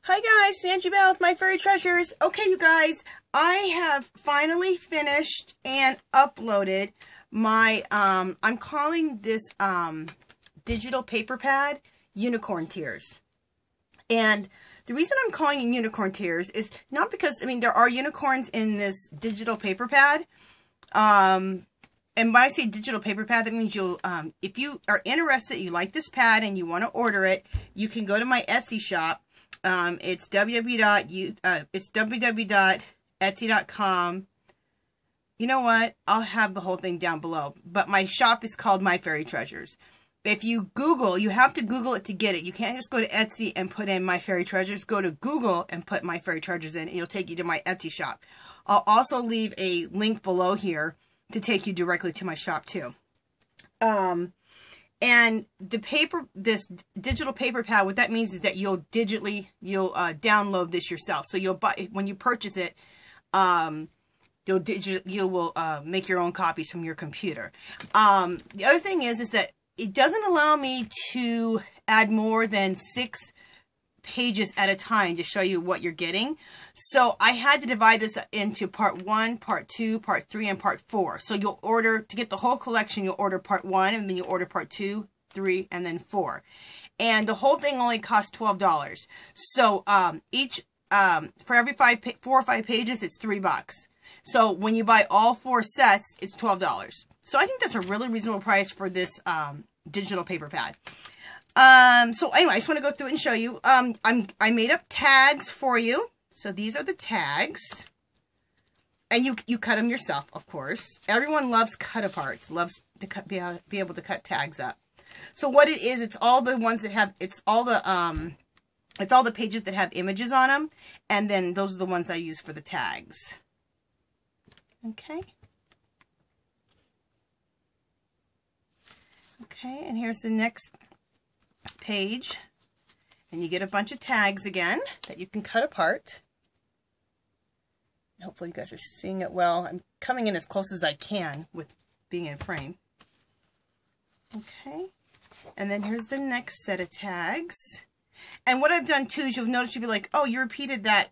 Hi guys, Sanji Bell with My Fairy Treasures. Okay, you guys, I have finally finished and uploaded my, I'm calling this, digital paper pad Unicorn Tears. And the reason I'm calling it Unicorn Tears is not because, there are unicorns in this digital paper pad. And when I say digital paper pad, that means you'll, if you are interested, you like this pad and you want to order it, you can go to my Etsy shop. It's www.etsy.com. You know what? I'll have the whole thing down below. But my shop is called My Fairy Treasures. If you Google, you have to Google it to get it. You can't just go to Etsy and put in My Fairy Treasures. Go to Google and put My Fairy Treasures in. It'll take you to my Etsy shop. I'll also leave a link below here to take you directly to my shop too. And the paper, this digital paper pad, what that means is that you'll download this yourself. So you'll buy, when you purchase it, you will make your own copies from your computer. The other thing is that it doesn't allow me to add more than 6 pages at a time to show you what you're getting. So I had to divide this into part 1, part 2, part 3, and part 4. So you'll order, to get the whole collection, you'll order part 1, and then you order part 2, 3, and then 4. And the whole thing only costs $12. So for every 4 or 5 pages, it's $3. So when you buy all 4 sets, it's $12. So I think that's a really reasonable price for this digital paper pad. So anyway, I just want to go through it and show you. I made up tags for you. So these are the tags. And you cut them yourself, of course. Everyone loves cut-aparts, loves to be able to cut tags up. So what it is, it's all the ones that have, it's all the pages that have images on them. And then those are the ones I use for the tags. Okay. Okay, and here's the next page, and you get a bunch of tags again that you can cut apart. Hopefully you guys are seeing it well. I'm coming in as close as I can with being in frame. Okay, and then here's the next set of tags. And what I've done too is you'll notice, you'll be like, oh, you repeated that,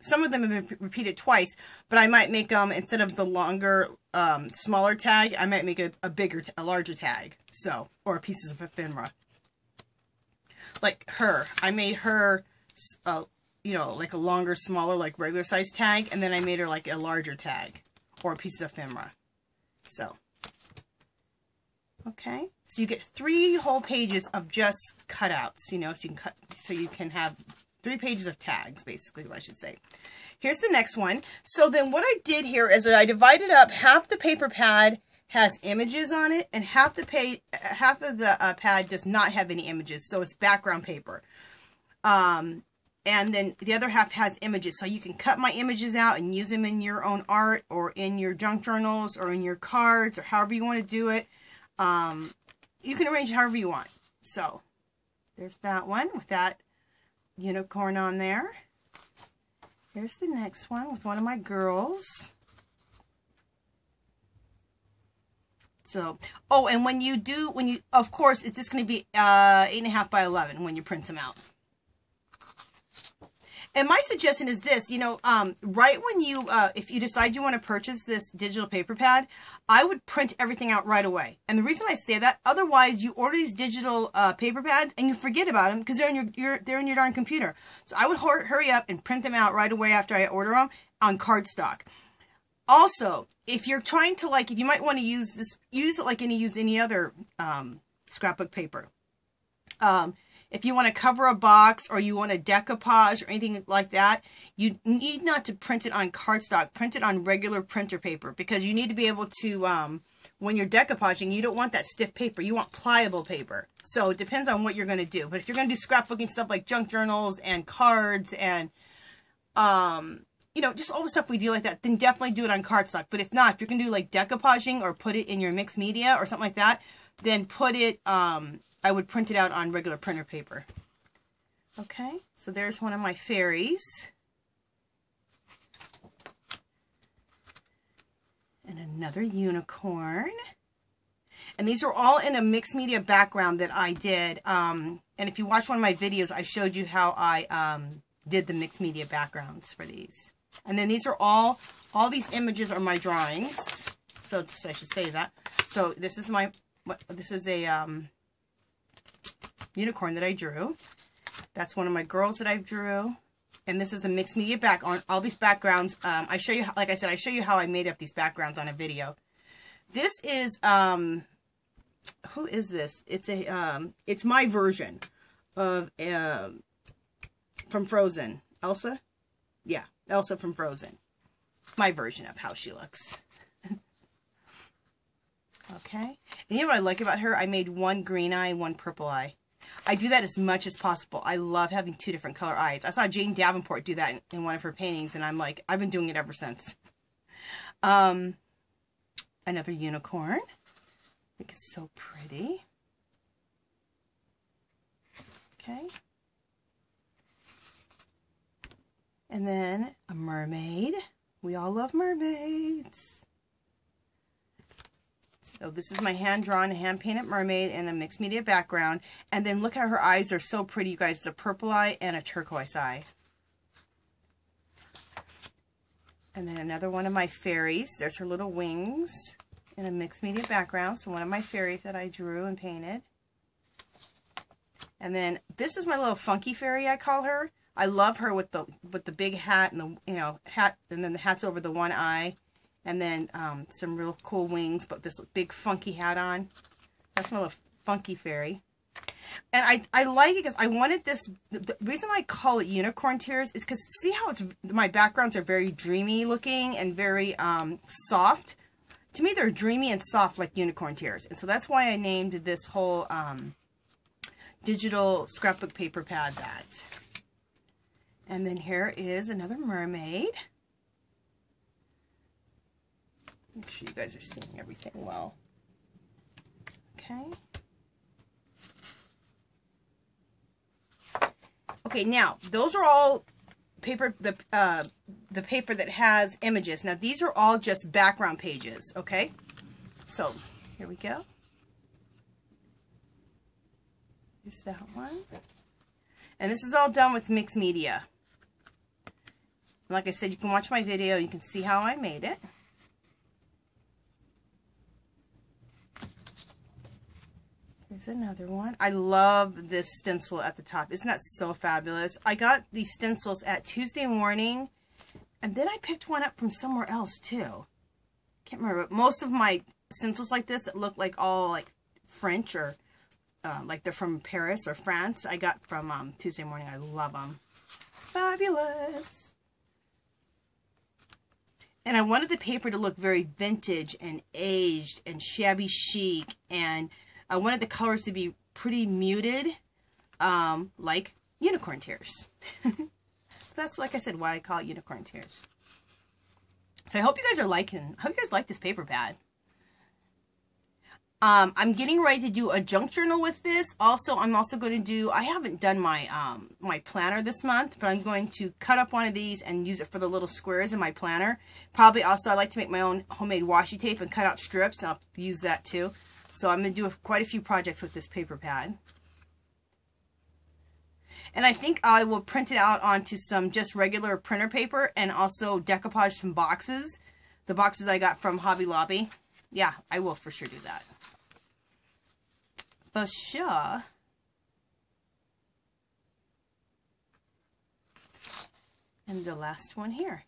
some of them have been repeated twice, but I might make them, instead of the longer, smaller tag, I might make a larger tag. So, or pieces of ephemera. Like her. I made her, like a longer, smaller, like regular size tag, and then I made her like a larger tag, or pieces of ephemera. So, okay. So you get 3 whole pages of just cutouts, so you can have 3 pages of tags, basically, what I should say. Here's the next one. So then what I did here is that I divided up, half the paper pad has images on it, and half of the pad does not have any images, so it's background paper. And then the other half has images, so you can cut my images out and use them in your own art, or in your junk journals, or in your cards, or however you want to do it. You can arrange it however you want. So there's that one with that unicorn on there. Here's the next one with one of my girls. So, oh, and of course, it's just going to be 8.5 by 11 when you print them out. And my suggestion is this, right when you, if you decide you want to purchase this digital paper pad, I would print everything out right away. And the reason I say that, otherwise you order these digital paper pads and you forget about them because they're in your darn computer. So I would hurry up and print them out right away after I order them on cardstock. Also, if you're trying to, if you might want to use this, use it like any other scrapbook paper. If you want to cover a box, or you want to decoupage or anything like that, you need not to print it on cardstock. Print it on regular printer paper, because you need to be able to, when you're decoupaging, you don't want that stiff paper. You want pliable paper. So it depends on what you're going to do. But if you're going to do scrapbooking stuff like junk journals and cards and, just all the stuff we do like that, then definitely do it on cardstock. But if not, if you're going to do like decoupaging or put it in your mixed media or something like that, then put it, I would print it out on regular printer paper. Okay, so there's one of my fairies. And another unicorn. And these are all in a mixed media background that I did. And if you watch one of my videos, I showed you how I did the mixed media backgrounds for these. And then these are all these images are my drawings. So I should say that. So this is a unicorn that I drew. That's one of my girls that I drew. And this is the mixed media back on all these backgrounds. I show you, like I said, I show you how I made up these backgrounds on a video. This is, who is this? It's it's my version of, from Frozen. Elsa? Yeah, Elsa from Frozen. My version of how she looks. Okay. And you know what I like about her? I made one green eye and one purple eye. I do that as much as possible. I love having two different color eyes. I saw Jane Davenport do that in one of her paintings, and I'm like, I've been doing it ever since. Another unicorn. I think it's so pretty. Okay. And then a mermaid. We all love mermaids. So this is my hand-drawn, hand-painted mermaid in a mixed media background. And then look how her eyes are so pretty, you guys. It's a purple eye and a turquoise eye. And then another one of my fairies. There's her little wings in a mixed media background. So one of my fairies that I drew and painted. And then this is my little funky fairy, I call her. I love her with the big hat and the hat, and then the hat's over the one eye. And then some real cool wings, but this big funky hat on. That's my little funky fairy. And I like it because I wanted this, the reason I call it unicorn tears is because see how my backgrounds are very dreamy looking and very soft. To me, they're dreamy and soft like unicorn tears. And so that's why I named this whole digital scrapbook paper pad that. And then here is another mermaid. Make sure you guys are seeing everything well. Okay. Okay, now those are all paper. The paper that has images. Now these are all just background pages. Okay. So here we go. Here's that one. And this is all done with mixed media. Like I said, you can watch my video. You can see how I made it. Here's another one. I love this stencil at the top. Isn't that so fabulous? I got these stencils at Tuesday morning, and then I picked one up from somewhere else too. Can't remember. But most of my stencils like this that look like all like French or like they're from Paris or France, I got from Tuesday morning. I love them. Fabulous. And I wanted the paper to look very vintage and aged and shabby chic, and I wanted the colors to be pretty muted, like unicorn tears. So that's, like I said, why I call it unicorn tears. So I hope you guys are liking, I hope you guys like this paper pad. I'm getting ready to do a junk journal with this. Also, I'm also going to do, I haven't done my my planner this month, but I'm going to cut up one of these and use it for the little squares in my planner. Probably also, I like to make my own homemade washi tape and cut out strips, and I'll use that too. So I'm going to do quite a few projects with this paper pad. And I think I will print it out onto some just regular printer paper and also decoupage some boxes. The boxes I got from Hobby Lobby. Yeah, I will for sure do that. For sure. And the last one here.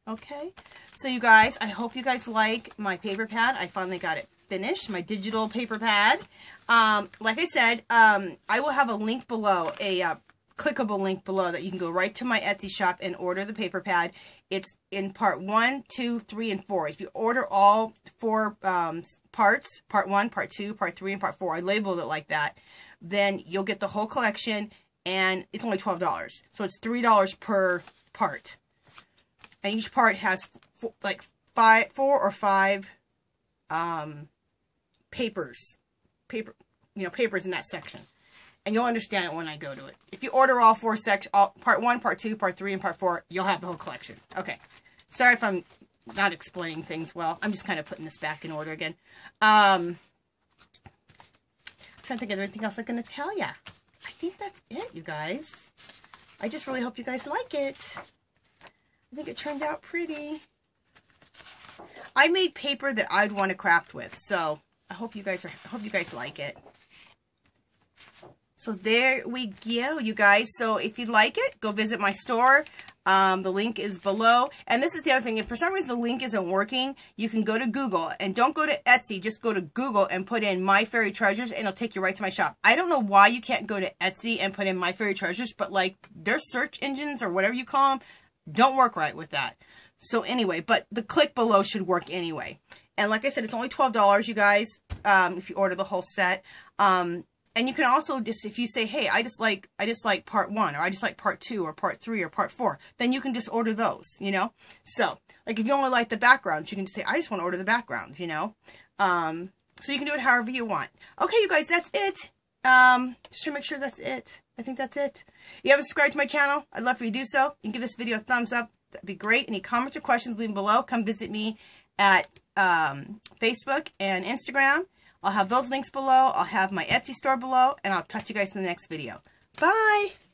Okay, so you guys, I hope you guys like my paper pad. I finally got it finished, my digital paper pad. Like I said, I will have a link below, a clickable link below that you can go right to my Etsy shop and order the paper pad. It's in part 1, 2, 3, and 4. If you order all 4 parts, part 1, part 2, part 3, and part 4, I labeled it like that, then you'll get the whole collection, and it's only $12. So it's $3 per part. And each part has like 4 or 5 papers in that section. And you'll understand it when I go to it. If you order all 4 sections, part 1, part 2, part 3, and part 4, you'll have the whole collection. Okay. Sorry if I'm not explaining things well. I'm just kind of putting this back in order again. Trying to think of anything else I'm going to tell ya. I think that's it, you guys. I just really hope you guys like it. I think it turned out pretty. I made paper that I'd want to craft with, so I hope you guys like it. So there we go, you guys. So if you like it, go visit my store. The link is below. And this is the other thing. If for some reason the link isn't working, you can go to Google. And don't go to Etsy. Just go to Google and put in My Fairy Treasures, and it'll take you right to my shop. I don't know why you can't go to Etsy and put in My Fairy Treasures, but like their search engines or whatever you call them don't work right with that. So anyway, but the click below should work anyway. And like I said, it's only $12, you guys, if you order the whole set. And you can also just, if you say, hey, I just like part 1, or I just like part 2, or part 3, or part 4, then you can just order those, you know? So, like if you only like the backgrounds, you can just say, I just want to order the backgrounds, you know? So you can do it however you want. Okay, you guys, that's it. Just to make sure that's it. I think that's it. If you haven't subscribed to my channel, I'd love for you to do so. You can give this video a thumbs up. That'd be great. Any comments or questions, leave them below. Come visit me at Facebook and Instagram. I'll have those links below. I'll have my Etsy store below. And I'll talk to you guys in the next video. Bye!